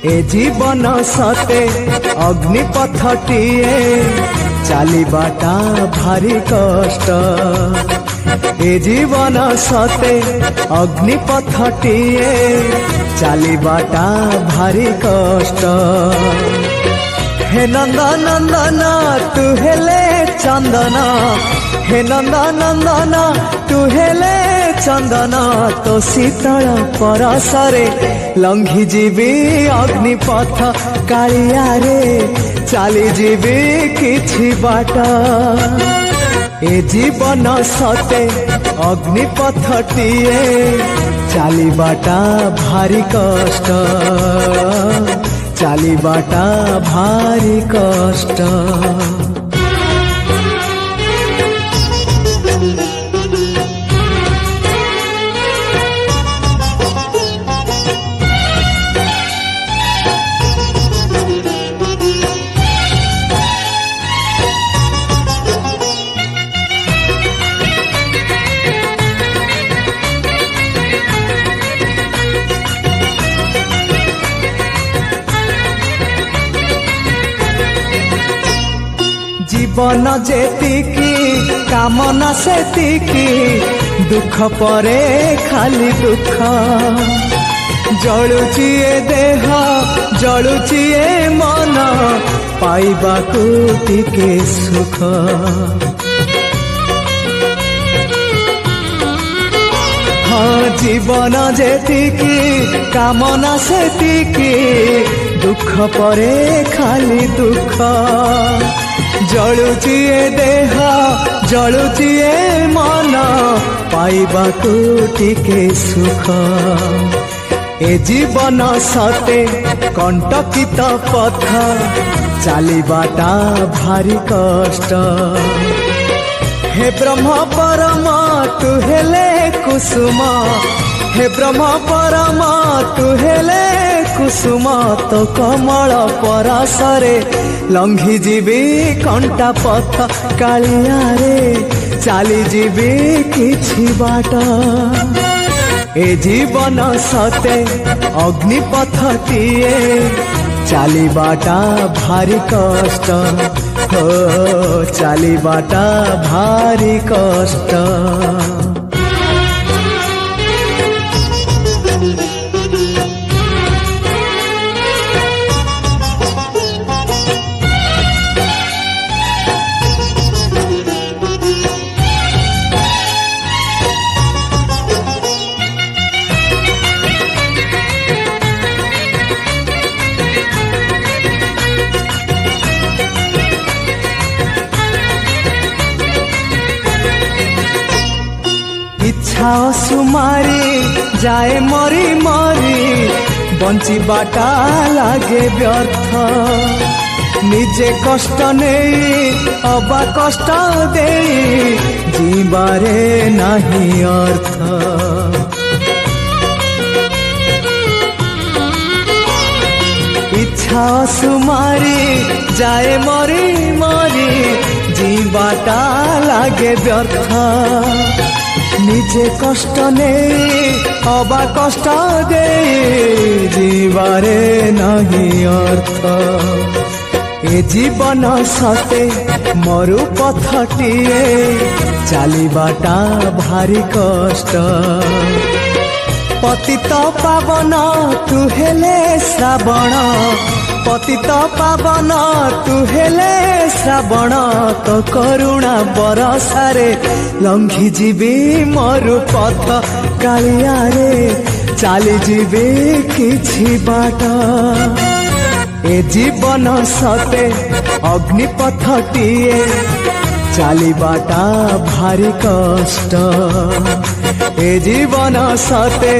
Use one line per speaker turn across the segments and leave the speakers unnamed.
ए जीवन सते अग्निपथटिए चलिबाटा भारी कष्ट। ए जीवन सते अग्निपथटिए चलिबाटा भारी कष्ट। हे नंदन नंदन तू हेले चंदन, हे नंदन नंदन तू हेले चंदन, तो शीतल परसरे लंघी जीवी अग्निपथ कालिया रे चली जीवी किछि बाट। ए जीवन सते अग्निपथटिए चलिबाटा भारी कष्ट, चलिबाटा भारी कष्ट। जीवन जेतिकी कामना सेतिकी, दुख परे खाली दुख। जलुची ए देह जलुची ए मन, पाइबाकू टिके सुख। हाँ जीवन जेतिकी कामना सेतिकी, दुख परे खाली दुख। जलुची ए देह जलुची ए मन, पाइबाकू टिके सुख। ए जीवन सते कंटकित पथ चलिबाटा भारी कष्ट। हे ब्रह्म परम तू हेले कुसुम, हे ब्रह्म परम तू हेले कुसुम, तो कमल परसरे लंघी जीवी कंटा पथ कालिया रे चली जीवी किछि बाट। ए जीवन सते अग्निपथटिए चलिबाटा भारी कष्ट, हो चलिबाटा भारी कष्ट। इच्छा सुमारी जाए मरी मरी, बंचिबाटा लागे व्यर्थ। निजे कष्ट नहीं अबा कष्ट दे, जीवारे नहीं अर्थ। इच्छा सुमारी जाए मरी मरी, जीवाटा लागे व्यर्थ। निजे कष्ट नहीं अबा कष्ट दे, जीवारे नहीं अर्थ। ए जीवन सते मरु पथटिए चलिबाटा भारी कष्ट। पतित पावन तू हेले श्रावण, पतित पावन तू हेले श्रावण, तो करुणा बरसारे लंघी जीवी मरु पथ कालिया रे चली जीवी किछि बाट। ए जीवन सते अग्निपथटिए चलिबाटा भारी कष्ट। ए जीवन सते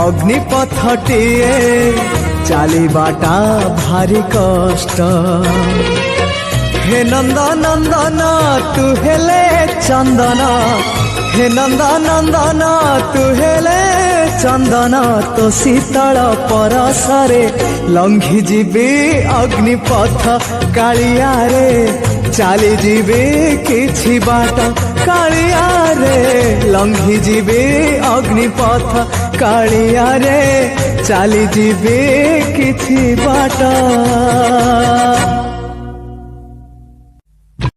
अग्निपथटिए ଚାଲିବାଟା ଭାରି କଷ୍ଟ। हे नंद नंदन तू हेले चंदन, हे नंद नंदन तू हेले चंदन, तो शीतल परसरे लंघी जीवी अग्निपथ कालिया रे, चाली जीवी किछि बाट कालिया रे, लंघी जीवी अग्निपथ कालिया रे, चाली जीवी किछि बाट।